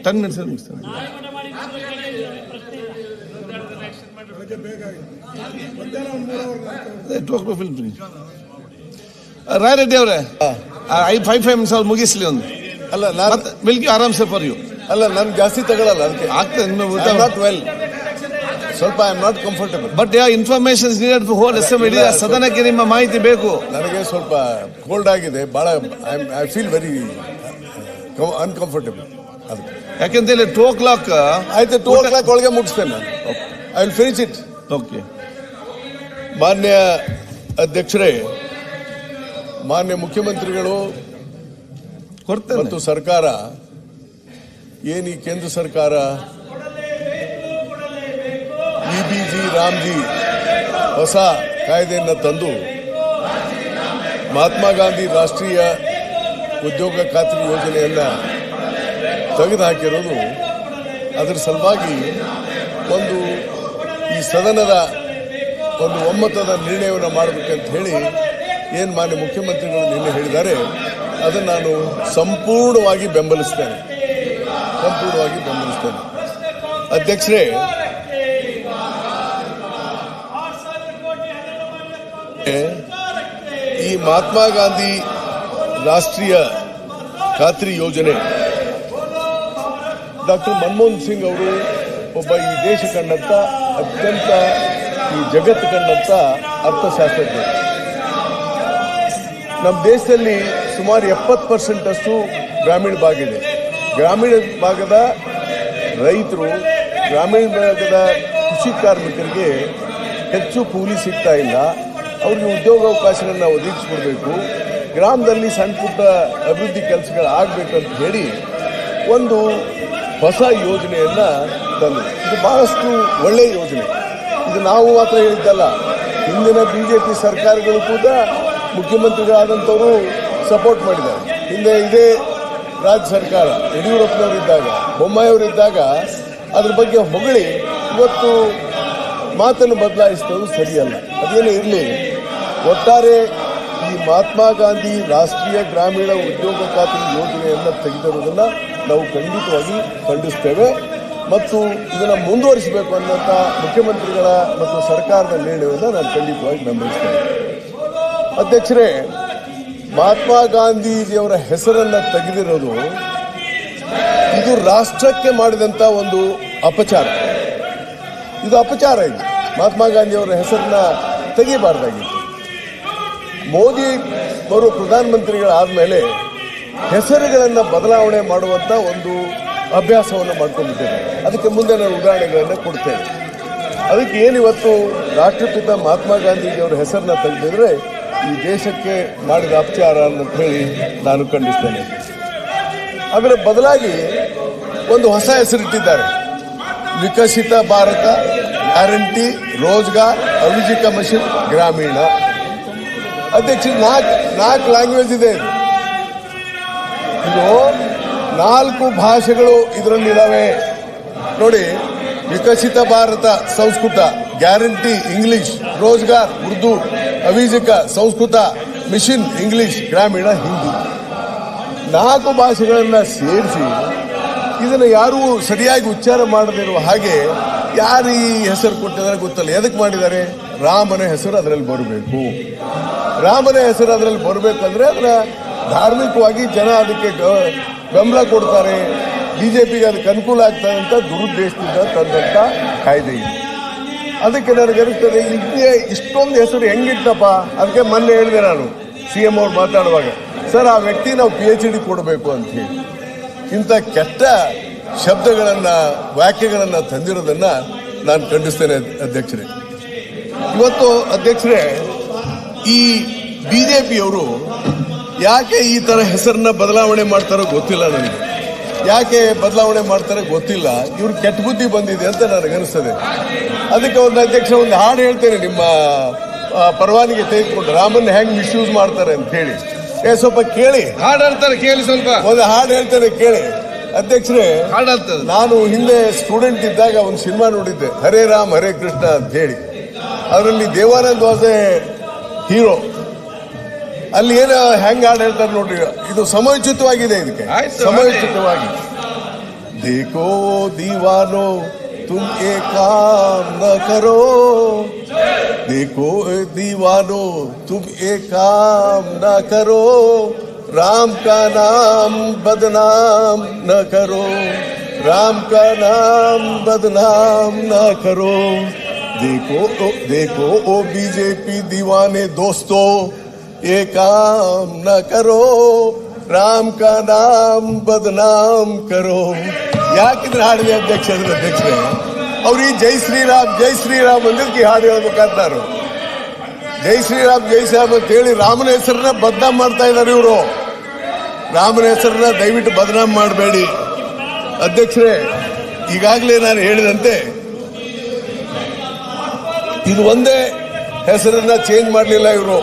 10 minutes ಮುಗಿಸ್ತಾನೆ. Roy Reddy ಅವರೇ 5 minutes ಅವ್ರು ಮುಗಿಸ್ಲಿ ಒಂದು. ಅಲ್ಲ ನಾನು ಮಿಲ್ಕಿ ಆರಾಮ್ಸೆ ಫಾರ್ ಯು. ಅಲ್ಲ ನಾನು ಜಾಸ್ತಿ ತಗೊಳ್ಳಲ್ಲ, ಅದಕ್ಕೆ ಆಗ್ತದೆ. ನಾಟ್ ವೆಲ್, ಸ್ವಲ್ಪ I am not comfortable. But information needed for hole assembly. ಸದನಕ್ಕೆ ನಿಮ್ಮ ಮಾಹಿತಿ ಬೇಕು. ನನಗೆ ಸ್ವಲ್ಪ ಕೋಲ್ಡ್ ಆಗಿದೆ, ಬಹಳ ಐ ಫೀಲ್ ವೆರಿ ಅನ್ಕಂಫರ್ಟೇಬಲ್. ಅದಕ್ಕೆ ಯಾಕೆಂತ ಹೇಳಿ 2 o'clock ಆಯ್ತು, 2 o'clock ಒಳಗೆ ಮುಗಿಸ್ತೇನೆ ನಾನು. I will finish it. Okay. ಮಾನ್ಯ ಅಧ್ಯಕ್ಷರೇ, ಮಾನ್ಯ ಮುಖ್ಯಮಂತ್ರಿಗಳು ಮತ್ತು ಸರ್ಕಾರ, ಏನು ಈ ಕೇಂದ್ರ ಸರ್ಕಾರ ಇಬಿಜಿ ರಾಮ್ಜಿ ಹೊಸ ಕಾಯ್ದೆಯನ್ನು ತಂದು ಮಹಾತ್ಮ ಗಾಂಧಿ ರಾಷ್ಟ್ರೀಯ ಉದ್ಯೋಗ ಖಾತ್ರಿ ಯೋಜನೆಯನ್ನು ತೆಗೆದುಹಾಕಿರೋದು, ಅದರ ಸಲುವಾಗಿ ಒಂದು ಈ ಸದನದ ಒಂದು ಒಮ್ಮತದ ನಿರ್ಣಯವನ್ನು ಮಾಡಬೇಕಂತ ಹೇಳಿ ಏನು ಮಾನ್ಯ ಮುಖ್ಯಮಂತ್ರಿಗಳು ನಿನ್ನೆ ಹೇಳಿದ್ದಾರೆ, ಅದನ್ನು ನಾನು ಸಂಪೂರ್ಣವಾಗಿ ಬೆಂಬಲಿಸ್ತೇನೆ. ಅಧ್ಯಕ್ಷರೇ, ಈ ಮಹಾತ್ಮ ಗಾಂಧಿ ರಾಷ್ಟ್ರೀಯ ಖಾತ್ರಿ ಯೋಜನೆ ಡಾಕ್ಟರ್ ಮನಮೋಹನ್ ಸಿಂಗ್ ಅವರು ಒಬ್ಬ ಈ ದೇಶ ಕಂಡಂತ ಅತ್ಯಂತ ಈ ಜಗತ್ತು ಕಂಡಂತ ಅರ್ಥಶಾಸ್ತ್ರಜ್ಞ. ನಮ್ಮ ದೇಶದಲ್ಲಿ ಸುಮಾರು 70% ಅಷ್ಟು ಗ್ರಾಮೀಣ ಭಾಗ ಇದೆ. ಗ್ರಾಮೀಣ ಭಾಗದ ರೈತರು, ಗ್ರಾಮೀಣ ಭಾಗದ ಕೃಷಿ ಕಾರ್ಮಿಕರಿಗೆ ಹೆಚ್ಚು ಕೂಲಿ ಸಿಗ್ತಾ ಇಲ್ಲ. ಅವ್ರಿಗೆ ಉದ್ಯೋಗಾವಕಾಶಗಳನ್ನ ಒದಗಿಸಿಕೊಡ್ಬೇಕು, ಗ್ರಾಮದಲ್ಲಿ ಸಣ್ಣ ಪುಟ್ಟ ಅಭಿವೃದ್ಧಿ ಕೆಲಸಗಳು ಆಗಬೇಕಂತ ಹೇಳಿ ಒಂದು ಹೊಸ ಯೋಜನೆಯನ್ನ ತಂದು, ಇದು ಬಹಳಷ್ಟು ಒಳ್ಳೆಯ ಯೋಜನೆ. ಇದು ನಾವು ಮಾತ್ರ ಹೇಳಿದ್ದಲ್ಲ, ಹಿಂದಿನ ಬಿಜೆಪಿ ಸರ್ಕಾರಗಳು ಕೂಡ ಮುಖ್ಯಮಂತ್ರಿಗಳಾದಂಥವರು ಸಪೋರ್ಟ್ ಮಾಡಿದ್ದಾರೆ. ಹಿಂದೆ ಇದೇ ರಾಜ್ಯ ಸರ್ಕಾರ ಯಡಿಯೂರಪ್ಪನವರಿದ್ದಾಗ, ಬೊಮ್ಮಾಯಿಯವರಿದ್ದಾಗ ಅದ್ರ ಬಗ್ಗೆ ಹೊಗಳಿ ಇವತ್ತು ಮಾತನ್ನು ಬದಲಾಯಿಸಿದವರು ಸರಿಯಲ್ಲ. ಅದೇನೇ ಇರಲಿ, ಒಟ್ಟಾರೆ ಈ ಮಹಾತ್ಮ ಗಾಂಧಿ ರಾಷ್ಟ್ರೀಯ ಗ್ರಾಮೀಣ ಉದ್ಯೋಗ ಖಾತ್ರಿ ಯೋಜನೆಯನ್ನು ತೆಗೆದಿರುವುದನ್ನು ನಾವು ಖಂಡಿತವಾಗಿ ಖಂಡಿಸ್ತೇವೆ ಮತ್ತು ಇದನ್ನು ಮುಂದುವರಿಸಬೇಕು ಅನ್ನೋಂಥ ಮುಖ್ಯಮಂತ್ರಿಗಳ ಮತ್ತು ಸರ್ಕಾರದ ನಿರ್ಣಯವನ್ನು ನಾನು ಖಂಡಿತವಾಗಿ ಬೆಂಬಲಿಸ್ತೇನೆ. ಅಧ್ಯಕ್ಷರೇ, ಮಹಾತ್ಮ ಗಾಂಧೀಜಿಯವರ ಹೆಸರನ್ನು ತೆಗೆದಿರೋದು ಇದು ರಾಷ್ಟ್ರಕ್ಕೆ ಮಾಡಿದಂಥ ಒಂದು ಅಪಚಾರ. ಇದು ಅಪಚಾರ. ಇದು ಮಹಾತ್ಮ ಗಾಂಧಿಯವರ ಹೆಸರನ್ನ ತೆಗಿಬಾರ್ದಾಗಿತ್ತು. ಮೋದಿ ಅವರು ಪ್ರಧಾನಮಂತ್ರಿಗಳಾದ ಮೇಲೆ ಹೆಸರುಗಳನ್ನು ಬದಲಾವಣೆ ಮಾಡುವಂಥ ಒಂದು ಅಭ್ಯಾಸವನ್ನು ಮಾಡ್ಕೊಂಡಿದ್ದೇನೆ. ಅದಕ್ಕೆ ಮುಂದೆ ನಾನು ಉದಾಹರಣೆಗಳನ್ನು ಕೊಡ್ತೇನೆ. ಅದಕ್ಕೆ ಏನಿವತ್ತು ರಾಷ್ಟ್ರಪಿತ ಮಹಾತ್ಮ ಗಾಂಧೀಜಿಯವರ ಹೆಸರನ್ನ ತೆಗೆದಿದ್ರೆ ಈ ದೇಶಕ್ಕೆ ಮಾಡಿದ ಅಪಚಾರ ಅಂತ ಹೇಳಿ ನಾನು ಖಂಡಿಸ್ತೇನೆ. ಅದರ ಬದಲಾಗಿ ಒಂದು ಹೊಸ ಹೆಸರಿಟ್ಟಿದ್ದಾರೆ, ವಿಕಸಿತ ಭಾರತ ಗ್ಯಾರಂಟಿ ರೋಜ್ಗಾರ್ ಅಭಿಜಿಕ ಮಿಷನ್ ಗ್ರಾಮೀಣ. ಅಧ್ಯಕ್ಷ, ನಾಲ್ಕು ಲ್ಯಾಂಗ್ವೇಜ್ ಇದೆ. ಇದು 4 ಭಾಷೆಗಳು ಇದರಲ್ಲಿದ್ದಾವೆ ನೋಡಿ. ವಿಕಸಿತ ಭಾರತ ಸಂಸ್ಕೃತ, ಗ್ಯಾರಂಟಿ ಇಂಗ್ಲಿಷ್, ರೋಜ್ಗಾರ್ ಉರ್ದು, ಅಭಿಜಿಕ ಸಂಸ್ಕೃತ, ಮಿಷನ್ ಇಂಗ್ಲಿಷ್, ಗ್ರಾಮೀಣ ಹಿಂದಿ. 4 ಭಾಷೆಗಳನ್ನ ಸೇರಿಸಿ ಇದನ್ನು ಯಾರೂ ಸರಿಯಾಗಿ ಉಚ್ಚಾರ ಮಾಡದಿರುವ ಹಾಗೆ ಯಾರು ಈ ಹೆಸರು ಕೊಟ್ಟಿದ್ದಾರೆ ಗೊತ್ತಲ್ಲ. ಎದಕ್ಕೆ ಮಾಡಿದ್ದಾರೆ? ರಾಮನ ಹೆಸರು ಅದರಲ್ಲಿ ಬರಬೇಕು. ರಾಮನ ಹೆಸರು ಅದರಲ್ಲಿ ಬರಬೇಕಂದ್ರೆ ಅದರ ಧಾರ್ಮಿಕವಾಗಿ ಜನ ಅದಕ್ಕೆ ಬೆಂಬಲ ಕೊಡ್ತಾರೆ, ಬಿಜೆಪಿಗೆ ಅದಕ್ಕೆ ಅನುಕೂಲ ಆಗ್ತದೆ ಅಂತ ದುರುದ್ದೇಶದಿಂದ ತಂದಂತ ಕಾಯ್ದೆ ಇದೆ. ಅದಕ್ಕೆ ನನಗೆ ಅನಿಸ್ತದೆ, ಇಷ್ಟೊಂದು ಹೆಸರು ಹೆಂಗಿತ್ತಪ್ಪ. ಅದಕ್ಕೆ ಮೊನ್ನೆ ಹೇಳಿದೆ ನಾನು CM ಅವ್ರು ಮಾತಾಡುವಾಗ, ಸರ್ ಆ ವ್ಯಕ್ತಿ ನಾವು PhD ಕೊಡಬೇಕು ಅಂತ ಹೇಳಿ. ಇಂಥ ಕೆಟ್ಟ ಶಬ್ದಗಳನ್ನ ವಾಕ್ಯಗಳನ್ನ ತಂದಿರೋದನ್ನ ನಾನು ಖಂಡಿಸ್ತೇನೆ ಅಧ್ಯಕ್ಷರೇ. ಇವತ್ತು ಅಧ್ಯಕ್ಷರೇ, ಈ ಬಿಜೆಪಿಯವರು ಯಾಕೆ ಈ ತರ ಹೆಸರನ್ನ ಬದಲಾವಣೆ ಮಾಡ್ತಾರೋ ಗೊತ್ತಿಲ್ಲ ನನಗೆ. ಯಾಕೆ ಬದಲಾವಣೆ ಮಾಡ್ತಾರೆ ಗೊತ್ತಿಲ್ಲ. ಇವ್ರು ಕೆಟ್ಟ ಬುದ್ಧಿ ಬಂದಿದೆ ಅಂತ ನನಗನ್ನಿಸ್ತದೆ. ಅದಕ್ಕೆ ಒಂದು ಅಧ್ಯಕ್ಷ ಒಂದು ಹಾಡು ಹೇಳ್ತೇನೆ, ನಿಮ್ಮ ಪರವಾನಿಗೆ ತೆಗೆದುಕೊಂಡು, ರಾಮನ್ ಹೆಂಗ್ ಮಿಸ್ಯೂಸ್ ಮಾಡ್ತಾರೆ ಅಂತ ಹೇಳಿ. ಸ್ವಲ್ಪ ಕೇಳಿ. ಹಾಡು ಹೇಳ್ತಾರೆ, ಕೇಳಿ. ಸ್ವಲ್ಪ ಒಂದು ಹಾಡು ಹೇಳ್ತೇನೆ, ಕೇಳಿ. ಅಧ್ಯಕ್ಷರೇ, ನಾನು ಹಿಂದೆ ಸ್ಟೂಡೆಂಟ್ ಇದ್ದಾಗ ಒಂದು ಸಿನಿಮಾ ನೋಡಿದ್ದೆ, ಹರೇ ರಾಮ್ ಹರೇ ಕೃಷ್ಣ ಅಂತ ಹೇಳಿ. ಅದರಲ್ಲಿ ದೇವಾನಂದ್ ವಾಸ್ ಎ ಹೀರೋ. ಅಲ್ಲಿ ಏನು ಹೆಂಗ್ ಹಾಡು ಹೇಳ್ತಾರೆ ನೋಡ್ರಿ, ಇದು ಸಮಯೋಚಿತವಾಗಿದೆ. ಇದಕ್ಕೆ ಆಯ್ತು, ಸಮಯೋಚಿತವಾಗಿ ದೇಖೋ ದೀವಾನೋ ತುಮ್ ಏಕ್ ಕಾಮ್ ನ ಕರೋ, देखो दीवानो तुम एक काम न करो, राम का नाम बदनाम न करो, राम का नाम बदनाम न करो। देखो देखो ओ बीजेपी दीवाने दोस्तों, ये काम न करो, राम का नाम बदनाम करो। ಯಾಕಿದ್ರೆ ಹಾಡಿದೆ ಅಧ್ಯಕ್ಷರೇ ಅವ್ರಿಗೆ ಜೈ ಶ್ರೀರಾಮ್ ಅಂದಿದ್ದಕ್ಕೆ ಹಾಡು ಹೇಳ್ಬೇಕಾದ್ರು. ಜೈ ಶ್ರೀರಾಮ್ ಅಂತ ಹೇಳಿ ರಾಮನ ಹೆಸರನ್ನ ಬದನಾಮ್ ಮಾಡ್ತಾ ಇದ್ದಾರೆ ಇವರು. ರಾಮನ ಹೆಸರನ್ನ ದಯವಿಟ್ಟು ಬದನಾಮ್ ಮಾಡಬೇಡಿ ಅಧ್ಯಕ್ಷರೇ. ಈಗಾಗಲೇ ನಾನು ಹೇಳಿದಂತೆ ಇದು ಒಂದೇ ಹೆಸರನ್ನ ಚೇಂಜ್ ಮಾಡಲಿಲ್ಲ ಇವರು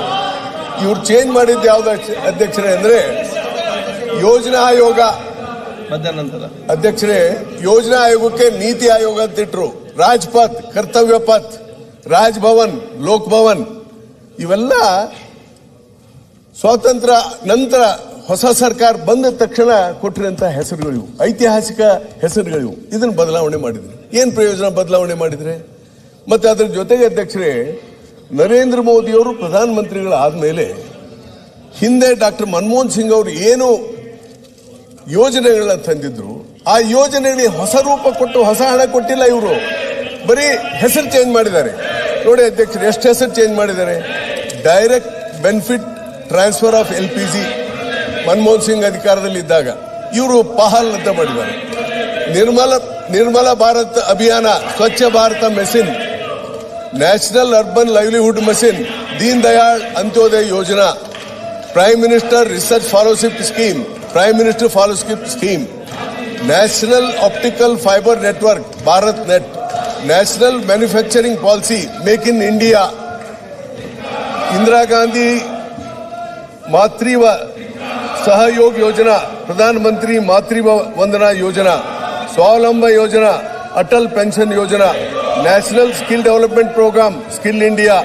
ಚೇಂಜ್ ಮಾಡಿದ್ದು ಯಾವ್ದು ಅಧ್ಯಕ್ಷರೇ ಅಂದ್ರೆ ಯೋಜನಾ ಆಯೋಗ. ಅಧ್ಯಕ್ಷರೇ, ಯೋಜನಾ ಆಯೋಗಕ್ಕೆ ನೀತಿ ಆಯೋಗ ಅಂತ ಇಟ್ರು. ರಾಜ್ಪಥ್, ಕರ್ತವ್ಯ ಪಥ್, ರಾಜ್ಭವನ್, ಲೋಕ್ ಭವನ್ ಇವೆಲ್ಲ ಸ್ವಾತಂತ್ರ್ಯ ನಂತರ ಹೊಸ ಸರ್ಕಾರ ಬಂದ ತಕ್ಷಣ ಕೊಟ್ಟಿರುವಂತಹ ಹೆಸರುಗಳಿವು, ಐತಿಹಾಸಿಕ ಹೆಸರುಗಳಿವು. ಇದನ್ನು ಬದಲಾವಣೆ ಮಾಡಿದ್ರೆ ಏನ್ ಪ್ರಯೋಜನ? ಬದಲಾವಣೆ ಮಾಡಿದ್ರೆ ಮತ್ತೆ ಅದರ ಜೊತೆಗೆ ಅಧ್ಯಕ್ಷರೇ, ನರೇಂದ್ರ ಮೋದಿಯವರು ಪ್ರಧಾನಮಂತ್ರಿಗಳಾದ್ಮೇಲೆ ಹಿಂದೆ ಡಾಕ್ಟರ್ ಮನಮೋಹನ್ ಸಿಂಗ್ ಅವರು ಏನು ಯೋಜನೆಗಳನ್ನ ತಂದಿದ್ರು, ಆ ಯೋಜನೆಗಳಿಗೆ ಹೊಸ ರೂಪ ಕೊಟ್ಟು ಹೊಸ ಹಣ ಕೊಟ್ಟಿಲ್ಲ. ಇವರು ಬರೀ ಹೆಸರು ಚೇಂಜ್ ಮಾಡಿದ್ದಾರೆ. ನೋಡಿ ಅಧ್ಯಕ್ಷರು, ಎಷ್ಟು ಹೆಸರು ಚೇಂಜ್ ಮಾಡಿದ್ದಾರೆ. Direct benefit transfer of LPG Manmohan Singh ಅಧಿಕಾರದಲ್ಲಿದ್ದಾಗ ಇವರು ಪಹಲ್ ಅಂತ ಮಾಡಿದ್ದಾರೆ. Nirmal Bharat Abhiyan, Swachh Bharat mission, national urban livelihood mission, Deen Dayal Antyodaya Yojana, prime minister research fellowship scheme, prime minister fellowship scheme, national optical fibre network Bharat net, national manufacturing policy make in India, Indira Gandhi Matri Sahyog Yojana, Pradhan Mantri Matru Vandana Yojana, Swavalamban Yojana, Atal pension Yojana, national skill development programme skill India,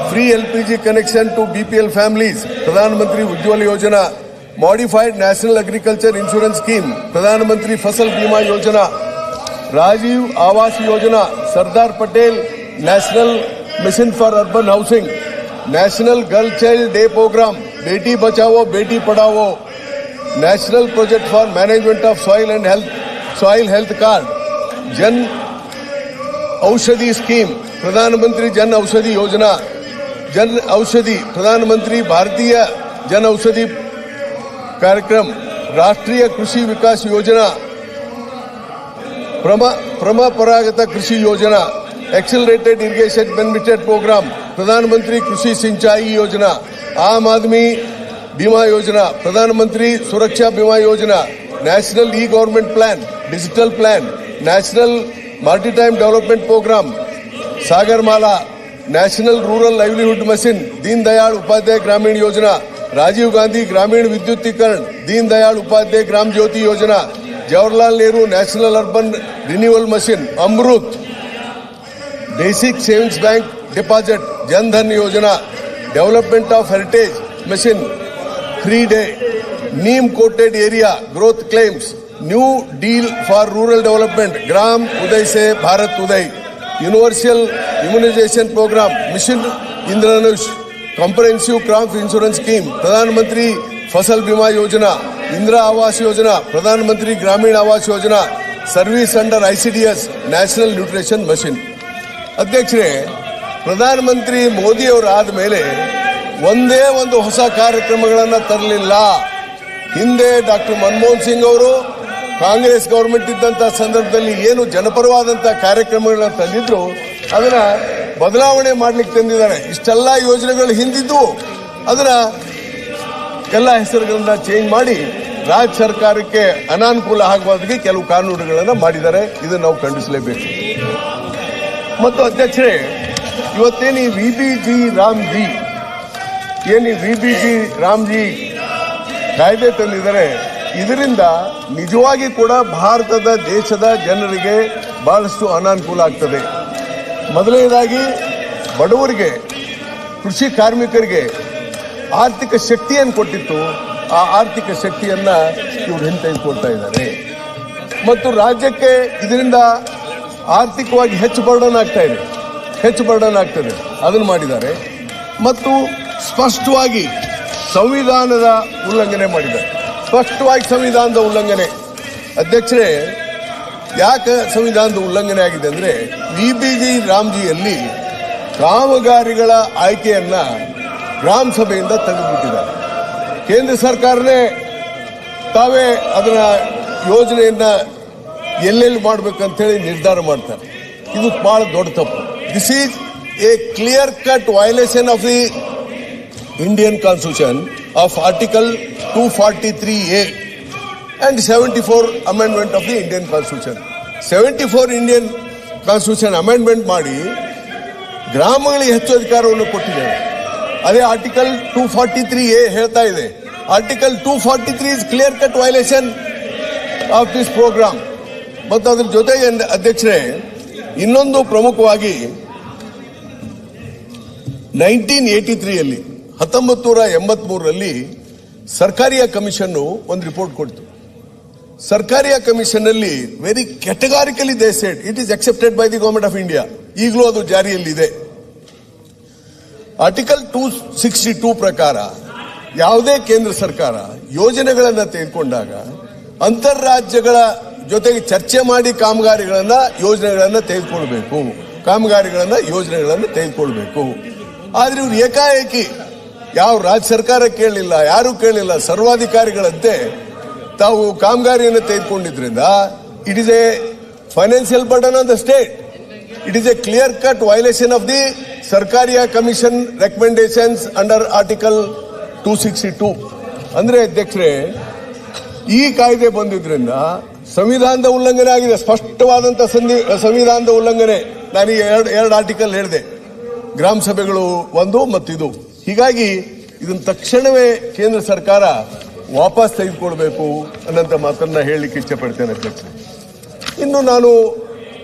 free LPG connection to BPL families, Pradhan Mantri Ujjwala Yojana, modified national agriculture insurance scheme, Pradhan Mantri Fasal Bima Yojana, Rajiv Awas Yojana, Sardar Patel national mission for urban housing, national girl child day programme, Beti Bachao Beti Padhao, national project for management of soil health card, Jan Aushadhi scheme, प्रधानमंत्री जन औषधि योजना, जन औषधि, प्रधानमंत्री भारतीय जन औषधि कार्यक्रम, राष्ट्रीय कृषि विकास योजना, परंपरागत कृषि योजना, एक्सेलरेटेड इरिगेशन बेनिफिट प्रोग्राम, प्रधानमंत्री कृषि सिंचाई योजना, आम आदमी बीमा योजना, प्रधानमंत्री Suraksha Bima Yojana, national e government plan, digital plan, national multi time development programme, Sagarmala, national rural livelihood mission, Deen Dayal Upadhyay Grameen Yojana, Rajiv Gandhi ग्रामीण विद्युतीकरण, दीन Dayal Upadhyay Gram Jyoti Yojana, Jawaharlal Nehru national urban renewal mission, Amrut, basic savings bank deposit, Jan Dhan Yojana, development of heritage mission, free day, neem coated area growth claims, new deal for rural development, Gram Uday से Bharat Uday, universal immunisation programme, mission Indradhanush, comprehensive crop insurance scheme, Pradhan Mantri Fasal Bima योजना, इंदिरा आवास योजना, प्रधानमंत्री ग्रामीण आवास योजना, service under ICDS, national nutrition mission. ಅಧ್ಯಕ್ಷರೇ, ಪ್ರಧಾನಮಂತ್ರಿ ಮೋದಿ ಅವರಾದ ಮೇಲೆ ಒಂದೇ ಒಂದು ಹೊಸ ಕಾರ್ಯಕ್ರಮಗಳನ್ನು ತರಲಿಲ್ಲ. ಹಿಂದೆ ಡಾಕ್ಟರ್ ಮನಮೋಹನ್ ಸಿಂಗ್ ಅವರು ಕಾಂಗ್ರೆಸ್ ಗವರ್ಮೆಂಟ್ ಇದ್ದಂತ ಸಂದರ್ಭದಲ್ಲಿ ಏನು ಜನಪರವಾದಂತಹ ಕಾರ್ಯಕ್ರಮಗಳನ್ನ ತಂದಿದ್ರು ಅದನ್ನ ಬದಲಾವಣೆ ಮಾಡ್ಲಿಕ್ಕೆ ತಂದಿದ್ದಾರೆ. ಇಷ್ಟೆಲ್ಲ ಯೋಜನೆಗಳು ಹಿಂದಿದ್ದು ಅದನ್ನ ಎಲ್ಲ ಹೆಸರುಗಳನ್ನ ಚೇಂಜ್ ಮಾಡಿ ರಾಜ್ಯ ಸರ್ಕಾರಕ್ಕೆ ಅನಾನುಕೂಲ ಆಗುವುದಕ್ಕೆ ಕೆಲವು ಕಾನೂನುಗಳನ್ನು ಮಾಡಿದ್ದಾರೆ. ಇದನ್ನು ನಾವು ಖಂಡಿಸಲೇಬೇಕು. ಮತ್ತು ಅಧ್ಯಕ್ಷರೇ, ಇವತ್ತೇನು VBG ರಾಮ್ಜಿ ಕಾಯ್ದೆ ತಂದಿದ್ದಾರೆ, ಇದರಿಂದ ನಿಜವಾಗಿ ಕೂಡ ಭಾರತದ ದೇಶದ ಜನರಿಗೆ ಬಹಳಷ್ಟು ಅನಾನುಕೂಲ ಆಗ್ತದೆ. ಮೊದಲನೇದಾಗಿ ಬಡವರಿಗೆ, ಕೃಷಿ ಕಾರ್ಮಿಕರಿಗೆ ಆರ್ಥಿಕ ಶಕ್ತಿಯನ್ನು ಕೊಟ್ಟಿತ್ತು, ಆ ಆರ್ಥಿಕ ಶಕ್ತಿಯನ್ನ ಇವರು ಹಿಂತೆಗೆದುಕೊಳ್ತಾ ಇದ್ದಾರೆ. ಮತ್ತು ರಾಜ್ಯಕ್ಕೆ ಇದರಿಂದ ಆರ್ಥಿಕವಾಗಿ ಹೆಚ್ಚು ಬರ್ಡನ್ ಆಗ್ತದೆ, ಅದನ್ನು ಮಾಡಿದ್ದಾರೆ. ಮತ್ತು ಸ್ಪಷ್ಟವಾಗಿ ಸಂವಿಧಾನದ ಉಲ್ಲಂಘನೆ ಮಾಡಿದ್ದಾರೆ. ಸಂವಿಧಾನದ ಉಲ್ಲಂಘನೆ. ಅಧ್ಯಕ್ಷರೇ, ಯಾಕೆ ಸಂವಿಧಾನದ ಉಲ್ಲಂಘನೆ ಆಗಿದೆ ಅಂದ್ರೆ, ವಿಬಿಜಿ ರಾಮ್ಜಿಯಲ್ಲಿ ಕಾಮಗಾರಿಗಳ ಆಯ್ಕೆಯನ್ನ ಗ್ರಾಮ ಸಭೆಯಿಂದ ತೆಗೆದುಬಿಟ್ಟಿದ್ದಾರೆ. ಕೇಂದ್ರ ಸರ್ಕಾರನೇ ತಾವೇ ಅದರ ಯೋಜನೆಯನ್ನ ಎಲ್ಲೆಲ್ಲಿ ಮಾಡಬೇಕಂತೇಳಿ ನಿರ್ಧಾರ ಮಾಡ್ತಾರೆ. ಇದು ಬಹಳ ದೊಡ್ಡ ತಪ್ಪು. This is A clear cut violation of the Indian constitution of article 243A and 74 amendment of the Indian Constitution. 74 Indian constitution amendment ಮಾಡಿ ಗ್ರಾಮಗಳಿಗೆ ಹೆಚ್ಚು ಅಧಿಕಾರವನ್ನು ಕೊಟ್ಟಿದ್ದಾರೆ. ಅದೇ ಆರ್ಟಿಕಲ್ 243A ಹೇಳ್ತಾ ಇದೆ. Article 243 is clear cut violation of this programme. ಮತ್ತು ಅದ್ರ ಜೊತೆಗೆ ಅಧ್ಯಕ್ಷರೇ, ಇನ್ನೊಂದು ಪ್ರಮುಖವಾಗಿ 1983ರಲ್ಲಿ 1983ರಲ್ಲಿ ಸರ್ಕಾರಿಯ ಕಮಿಷನ್ ಒಂದು ರಿಪೋರ್ಟ್ ಕೊಡ್ತು. ಸರ್ಕಾರಿಯ ಕಮಿಷನ್ ಅಲ್ಲಿ very categorically they said it is accepted by the government of India. ಈಗಲೂ ಅದು ಜಾರಿಯಲ್ಲಿದೆ. ಆರ್ಟಿಕಲ್ 262 ಪ್ರಕಾರ ಯಾವುದೇ ಕೇಂದ್ರ ಸರ್ಕಾರ ಯೋಜನೆಗಳನ್ನು ತೆಗೆದುಕೊಂಡಾಗ ಅಂತರ್ರಾಜ್ಯಗಳ ಜೊತೆಗೆ ಚರ್ಚೆ ಮಾಡಿ ಯೋಜನೆಗಳನ್ನು ತೆಗೆದುಕೊಳ್ಬೇಕು. ಆದ್ರೆ ಇವ್ರು ಏಕಾಏಕಿ ಯಾವ ರಾಜ್ಯ ಸರ್ಕಾರ ಕೇಳಲಿಲ್ಲ, ಯಾರು ಕೇಳಲಿಲ್ಲ, ಸರ್ವಾಧಿಕಾರಿಗಳಂತೆ ತಾವು ಕಾಮಗಾರಿಯನ್ನು ತೆಗೆದುಕೊಂಡಿದ್ರಿಂದ it is a financial burden on the state. It is a clear cut violation of the Sarkaria commission recommendations under article 262. ಅಂದ್ರೆ ಅಧ್ಯಕ್ಷರೇ, ಈ ಕಾಯ್ದೆ ಬಂದಿದ್ರಿಂದ ಸಂವಿಧಾನದ ಉಲ್ಲಂಘನೆ ಆಗಿದೆ, ಸ್ಪಷ್ಟವಾದಂತ ಸಂವಿಧಾನದ ಉಲ್ಲಂಘನೆ. ನಾನು ಎರಡು ಆರ್ಟಿಕಲ್ ಹೇಳಿದೆ, ಗ್ರಾಮ ಸಭೆಗಳು ಒಂದು ಮತ್ತಿದು. ಹೀಗಾಗಿ ಇದನ್ನು ತಕ್ಷಣವೇ ಕೇಂದ್ರ ಸರ್ಕಾರ ವಾಪಸ್ ತೆಗೆದುಕೊಳ್ಬೇಕು ಅನ್ನೋಂಥ ಮಾತನ್ನ ಹೇಳಲಿಕ್ಕೆ ಇಚ್ಛೆಪಡ್ತೇನೆ ಅಧ್ಯಕ್ಷರೇ. ಇನ್ನು ನಾನು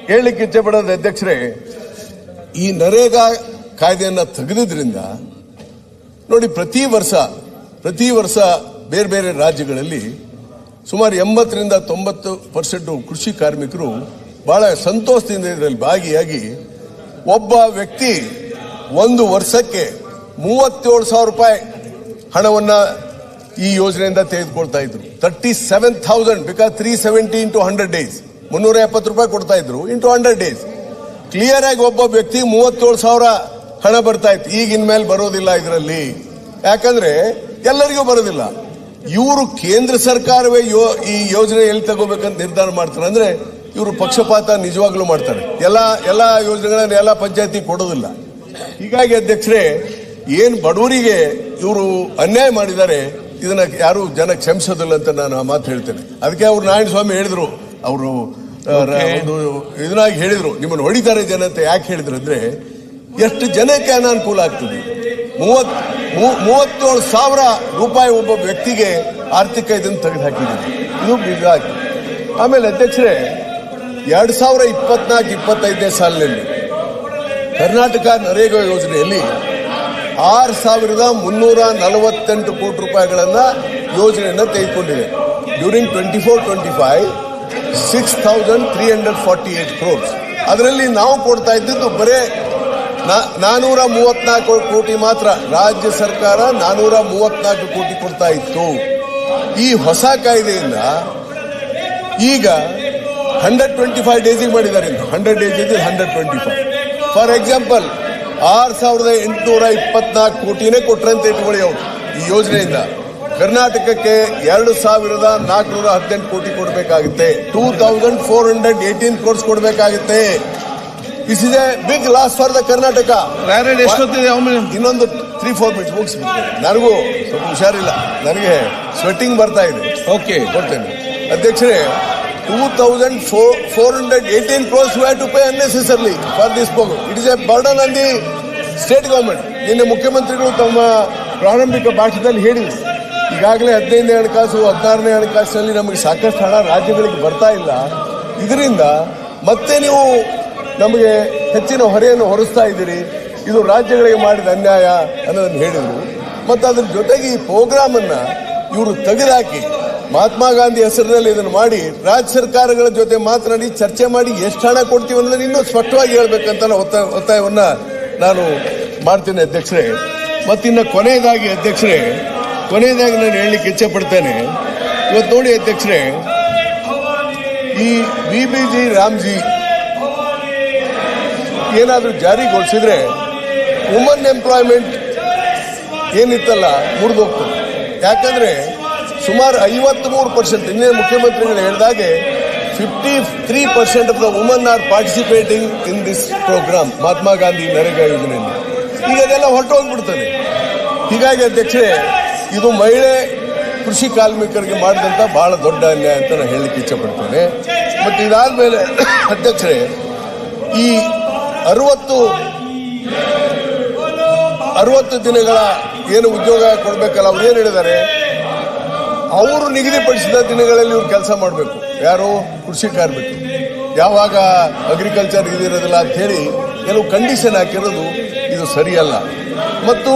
ಹೇಳಲಿಕ್ಕೆ ಇಚ್ಛೆಪಡೋದು ಅಧ್ಯಕ್ಷರೇ, ಈ ನರೇಗಾ ಕಾಯ್ದೆಯನ್ನ ತೆಗೆದಿದ್ರಿಂದ ನೋಡಿ, ಪ್ರತಿ ವರ್ಷ ಬೇರೆ ಬೇರೆ ರಾಜ್ಯಗಳಲ್ಲಿ ಸುಮಾರು 80ರಿಂದ 90% ಕೃಷಿ ಕಾರ್ಮಿಕರು ಬಹಳ ಸಂತೋಷದಿಂದ ಇದರಲ್ಲಿ ಭಾಗಿಯಾಗಿ ಒಬ್ಬ ವ್ಯಕ್ತಿ ಒಂದು ವರ್ಷಕ್ಕೆ 37,000 ರೂಪಾಯಿ ಹಣವನ್ನ ಈ ಯೋಜನೆಯಿಂದ ತೆಗೆದುಕೊಳ್ತಾ ಇದ್ರು. 37,000 ಬಿಕಾಸ್ 370 into 100 days 370 ರೂಪಾಯಿ ಕೊಡ್ತಾ ಇದ್ರು ಇಂಟು 100 days. ಕ್ಲಿಯರ್ ಆಗಿ ಒಬ್ಬ ವ್ಯಕ್ತಿ 37,000 ಹಣ ಬರ್ತಾ ಇತ್ತು. ಈಗಿನ ಮೇಲೆ ಬರೋದಿಲ್ಲ ಇದರಲ್ಲಿ, ಯಾಕಂದ್ರೆ ಎಲ್ಲರಿಗೂ ಬರೋದಿಲ್ಲ. ಇವರು ಕೇಂದ್ರ ಸರ್ಕಾರವೇ ಈ ಯೋಜನೆ ಎಲ್ಲಿ ತಗೋಬೇಕಂತ ನಿರ್ಧಾರ ಮಾಡ್ತಾರೆ. ಅಂದ್ರೆ ಇವರು ಪಕ್ಷಪಾತ ನಿಜವಾಗ್ಲೂ ಮಾಡ್ತಾರೆ. ಎಲ್ಲ ಯೋಜನೆಗಳನ್ನ ಎಲ್ಲ ಪಂಚಾಯತಿ ಕೊಡೋದಿಲ್ಲ. ಹೀಗಾಗಿ ಅಧ್ಯಕ್ಷರೇ, ಏನ್ ಬಡವರಿಗೆ ಇವರು ಅನ್ಯಾಯ ಮಾಡಿದ್ದಾರೆ, ಇದನ್ನ ಯಾರು ಜನ ಕ್ಷಮಿಸೋದಿಲ್ಲ ಅಂತ ನಾನು ಆ ಮಾತು ಹೇಳ್ತೇನೆ. ಅದಕ್ಕೆ ಅವ್ರು ನಾರಾಯಣ ಸ್ವಾಮಿ ಹೇಳಿದ್ರು, ಅವರು ಇದನ್ನಾಗಿ ಹೇಳಿದ್ರು, ನಿಮ್ಮನ್ನು ಹೊಡಿತಾರೆ ಜನ ಅಂತ. ಯಾಕೆ ಹೇಳಿದ್ರು ಅಂದ್ರೆ, ಎಷ್ಟು ಜನಕ್ಕೆ ಅನಾನುಕೂಲ ಆಗ್ತದೆ. 37,000 ರೂಪಾಯಿ ಒಬ್ಬ ವ್ಯಕ್ತಿಗೆ ಆರ್ಥಿಕ ಇದನ್ನು ತೆಗೆದು ಹಾಕಿದ್ದೀವಿ. ಇದು ನಿಜ. ಆಮೇಲೆ ಅಧ್ಯಕ್ಷರೇ, 2024-25ನೇ ಸಾಲಿನಲ್ಲಿ ಕರ್ನಾಟಕ ನರೇಗಾ ಯೋಜನೆಯಲ್ಲಿ 6,348 ಕೋಟಿ ರೂಪಾಯಿಗಳನ್ನ ಯೋಜನೆಯನ್ನ ತೆಗೆದುಕೊಂಡಿದೆ. During 24-25 6,348 crores. ಅದರಲ್ಲಿ ನಾವು ಕೊಡ್ತಾ ಇದ್ದಿದ್ದು ಬರೇ 434 ಕೋಟಿ ಮಾತ್ರ. ರಾಜ್ಯ ಸರ್ಕಾರ 434 ಕೋಟಿ ಕೊಡ್ತಾ ಇತ್ತು. ಈ ಹೊಸ ಕಾಯ್ದೆಯಿಂದ ಈಗ 125 ಡೇಸಿಗೆ ಮಾಡಿದ್ದಾರೆ. 100 ಡೇಸ್ ಇದೆ 125. ಫಾರ್ ಎಕ್ಸಾಂಪಲ್ 6,824 ಕೋಟಿನೇ ಕೊಟ್ರಂತೆ ಇಟ್ಕೊಳ್ಳಿ ಅವರು. ಈ ಯೋಜನೆಯಿಂದ ಕರ್ನಾಟಕಕ್ಕೆ 2,418 ಕೋಟಿ ಕೊಡಬೇಕಾಗುತ್ತೆ. 2,418 crores ಕೊಡಬೇಕಾಗುತ್ತೆ. This is a big loss for the Karnataka. ಎಷ್ಟೊತ್ತಿದೆ? ಇನ್ನೊಂದು 3-4 ಮಿನಿಟ್ಸ್ ಮುಗಿಸ್ಬಿಡ್ತೇನೆ. ನನಗೂ ಸ್ವಲ್ಪ ಹುಷಾರಿಲ್ಲ, ನನಗೆ ಸ್ವೆಟ್ಟಿಂಗ್ ಬರ್ತಾ ಇದೆ. ಓಕೆ, ಕೊಡ್ತೇನೆ ಅಧ್ಯಕ್ಷರೇ. 2,418 crores we have to pay unnecessarily for this program. It is a burden on the state government. ನಿನ್ನೆ ಮುಖ್ಯಮಂತ್ರಿಗಳು ತಮ್ಮ ಪ್ರಾರಂಭಿಕ ಭಾಷಣದಲ್ಲಿ ಹೇಳಿದರು, ಈಗಾಗಲೇ 15ನೇ ಹಣಕಾಸು 16ನೇ ಹಣಕಾಸಿನಲ್ಲಿ ನಮಗೆ ಸಾಕಷ್ಟು ಹಣ ರಾಜ್ಯಗಳಿಗೆ ಬರ್ತಾ ಇಲ್ಲ, ಇದರಿಂದ ಮತ್ತೆ ನೀವು ನಮಗೆ ಹೆಚ್ಚಿನ ಹೊರೆಯನ್ನು ಹೊರಿಸ್ತಾ ಇದ್ದೀರಿ, ಇದು ರಾಜ್ಯಗಳಿಗೆ ಮಾಡಿದ ಅನ್ಯಾಯ ಅನ್ನೋದನ್ನು ಹೇಳಿದರು. ಮತ್ತು ಅದ್ರ ಜೊತೆಗೆ ಈ ಪ್ರೋಗ್ರಾಮ್ ಅನ್ನ ಇವರು ತೆಗೆದುಹಾಕಿ ಮಹಾತ್ಮ ಗಾಂಧಿ ಹೆಸರಿನಲ್ಲಿ ಇದನ್ನು ಮಾಡಿ ರಾಜ್ಯ ಸರ್ಕಾರಗಳ ಜೊತೆ ಮಾತನಾಡಿ ಚರ್ಚೆ ಮಾಡಿ ಎಷ್ಟು ಹಣ ಕೊಡ್ತೀವಿ ಅನ್ನೋದನ್ನ ಇನ್ನೂ ಸ್ಪಷ್ಟವಾಗಿ ಹೇಳ್ಬೇಕಂತ ಒತ್ತಾಯವನ್ನ ನಾನು ಮಾಡ್ತೇನೆ ಅಧ್ಯಕ್ಷರೇ. ಮತ್ತಿನ್ನು ಕೊನೆಯದಾಗಿ ಅಧ್ಯಕ್ಷರೇ, ನಾನು ಹೇಳಲಿಕ್ಕೆ ಇಚ್ಛೆ ಪಡ್ತೇನೆ. ಇವತ್ತು ನೋಡಿ ಅಧ್ಯಕ್ಷರೇ, ಈ BBG ರಾಮ್ಜಿ ಏನಾದರೂ ಜಾರಿಗೊಳಿಸಿದ್ರೆ ವುಮನ್ ಎಂಪ್ಲಾಯ್ಮೆಂಟ್ ಏನಿತ್ತಲ್ಲ ಮುರಿದೋಗ್ತದೆ. ಯಾಕಂದ್ರೆ ಸುಮಾರು 53%, ಇನ್ನೇ ಮುಖ್ಯಮಂತ್ರಿಗಳು ಹೇಳಿದಾಗೆ 53% of the woman are participating in this programme Mahatma Gandhi NREGA ಯೋಜನೆಯಲ್ಲಿ. ಈಗ ಅದೆಲ್ಲ ಹೊರಟೋಗ್ಬಿಡ್ತದೆ. ಹೀಗಾಗಿ ಅಧ್ಯಕ್ಷರೇ, ಇದು ಮಹಿಳೆ ಕೃಷಿ ಕಾರ್ಮಿಕರಿಗೆ ಮಾಡಿದಂತ ಬಹಳ ದೊಡ್ಡ ಅನ್ಯಾಯ ಅಂತ ನಾನು ಹೇಳಲಿಕ್ಕೆ ಇಚ್ಛೆ ಪಡ್ತೇನೆ. ಮತ್ತು ಇದಾದ್ಮೇಲೆ ಅಧ್ಯಕ್ಷರೇ, ಈ 60 ದಿನಗಳ ಏನು ಉದ್ಯೋಗ ಕೊಡಬೇಕಲ್ಲ, ಅವ್ರು ಏನು ಹೇಳಿದ್ದಾರೆ, ಅವರು ನಿಗದಿಪಡಿಸಿದ ದಿನಗಳಲ್ಲಿ ಇವ್ರು ಕೆಲಸ ಮಾಡಬೇಕು. ಯಾರು? ಕೃಷಿ ಕಾರ್ಮಿಕರು. ಯಾವಾಗ ಅಗ್ರಿಕಲ್ಚರ್ ಇದಿರೋದಿಲ್ಲ ಅಂತ ಹೇಳಿ ಕೆಲವು ಕಂಡೀಷನ್ ಹಾಕಿರೋದು ಇದು ಸರಿಯಲ್ಲ. ಮತ್ತು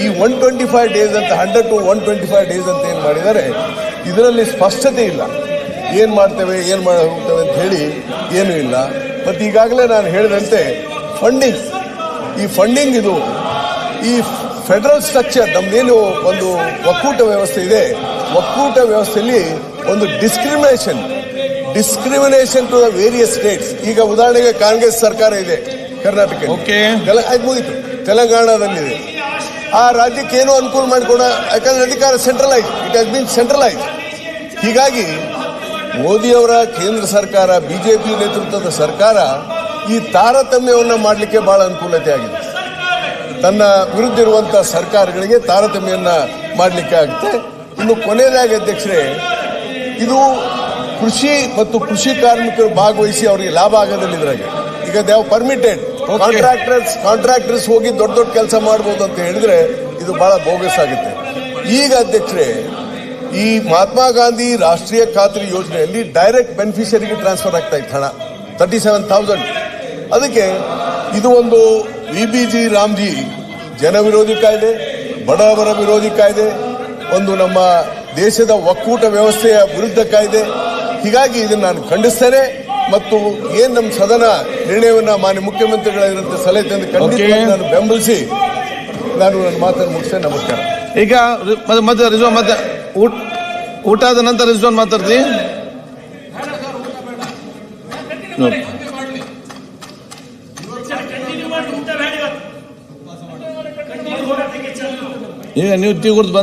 ಈ 125 ಡೇಸ್ ಅಂತ 100 to 125 ಡೇಸ್ ಅಂತ ಏನು ಮಾಡಿದ್ದಾರೆ, ಇದರಲ್ಲಿ ಸ್ಪಷ್ಟತೆ ಇಲ್ಲ. ಏನು ಮಾಡ್ತೇವೆ ಹೋಗ್ತೇವೆ ಅಂತ ಹೇಳಿ ಏನೂ ಇಲ್ಲ. ಮತ್ತು ಈಗಾಗಲೇ ನಾನು ಹೇಳಿದಂತೆ ಫಂಡಿಂಗ್ ಇದು ಈ ಫೆಡರಲ್ ಸ್ಟ್ರಕ್ಚರ್ ನಮ್ದೇನು ಒಂದು ಒಕ್ಕೂಟ ವ್ಯವಸ್ಥೆ ಇದೆ, ಒಕ್ಕೂಟ ವ್ಯವಸ್ಥೆಯಲ್ಲಿ ಒಂದು discrimination to the various states. ಈಗ ಉದಾಹರಣೆಗೆ ಕಾಂಗ್ರೆಸ್ ಸರ್ಕಾರ ಇದೆ ಕರ್ನಾಟಕ, ಮುಗಿತು, ತೆಲಂಗಾಣದಲ್ಲಿದೆ. ಆ ರಾಜ್ಯಕ್ಕೆ ಏನೋ ಅನುಕೂಲ ಮಾಡಿಕೊಡ, ಯಾಕಂದ್ರೆ ಅಧಿಕಾರ centralise, it has been centralise. ಹೀಗಾಗಿ ಮೋದಿಯವರ ಕೇಂದ್ರ ಸರ್ಕಾರ, ಬಿಜೆಪಿ ನೇತೃತ್ವದ ಸರ್ಕಾರ ಈ ತಾರತಮ್ಯವನ್ನು ಮಾಡಲಿಕ್ಕೆ ಬಹಳ ಅನುಕೂಲತೆ ಆಗಿದೆ. ತನ್ನ ವಿರುದ್ಧ ಇರುವಂತಹ ಸರ್ಕಾರಗಳಿಗೆ ತಾರತಮ್ಯವನ್ನ ಮಾಡಲಿಕ್ಕೆ ಆಗುತ್ತೆ. ಇನ್ನು ಕೊನೆಯದಾಗಿ ಅಧ್ಯಕ್ಷರೇ, ಇದು ಕೃಷಿ ಮತ್ತು ಕೃಷಿ ಕಾರ್ಮಿಕರು ಭಾಗವಹಿಸಿ ಅವರಿಗೆ ಲಾಭ ಆಗೋದಿಲ್ಲ. ಇದ್ರಾಗೆ ಈಗ ದೇ ಹ್ಯಾವ್ ಪರ್ಮಿಟೆಡ್ ಕಾಂಟ್ರಾಕ್ಟರ್ಸ್ ಹೋಗಿ ದೊಡ್ಡ ಕೆಲಸ ಮಾಡಬಹುದು ಅಂತ ಹೇಳಿದ್ರೆ ಇದು ಬಹಳ ಬೋಗಸ್ ಆಗುತ್ತೆ. ಈಗ ಅಧ್ಯಕ್ಷರೇ, ಈ ಮಹಾತ್ಮ ಗಾಂಧಿ ರಾಷ್ಟ್ರೀಯ ಖಾತ್ರಿ ಯೋಜನೆಯಲ್ಲಿ ಡೈರೆಕ್ಟ್ ಬೆನಿಫಿಷರಿಗೆ ಟ್ರಾನ್ಸ್ಫರ್ ಆಗ್ತಾ ಇತ್ತು ಹಣ 37,000. ಅದಕ್ಕೆ ಇದು ಒಂದು BBG ರಾಮ್ಜಿ ಜನ ವಿರೋಧಿ ಕಾಯ್ದೆ, ಬಡವರ ವಿರೋಧಿ ಕಾಯ್ದೆ, ಒಂದು ನಮ್ಮ ದೇಶದ ಒಕ್ಕೂಟ ವ್ಯವಸ್ಥೆಯ ವಿರುದ್ಧ ಕಾಯ್ದೆ. ಹೀಗಾಗಿ ಇದನ್ನು ನಾನು ಖಂಡಿಸ್ತೇನೆ. ಮತ್ತು ಏನ್ ನಮ್ಮ ಸದನ ನಿರ್ಣಯವನ್ನ ಮಾನ್ಯ ಮುಖ್ಯಮಂತ್ರಿಗಳಿರಂತೆ ಸಲಹೆ ತಂದು ಖಂಡಿತವಾಗಿ ನಾನು ಬೆಂಬಲಿಸಿ ನಾನು ನನ್ನ ಮಾತನ್ನು ಮುಗಿಸ್ತೇನೆ. ನಮಸ್ಕಾರ. ಈಗ ಮತ್ತೆ ರಿಜ್ವಾನ್, ಮತ್ತೆ ಊಟ ಆದ ನಂತರ ರಿಜ್ವಾನ್ ಮಾತಾಡ್ತಿ. ಈಗ ನೀವು ಟೀ ಕುಡ್ದು ಬಂದ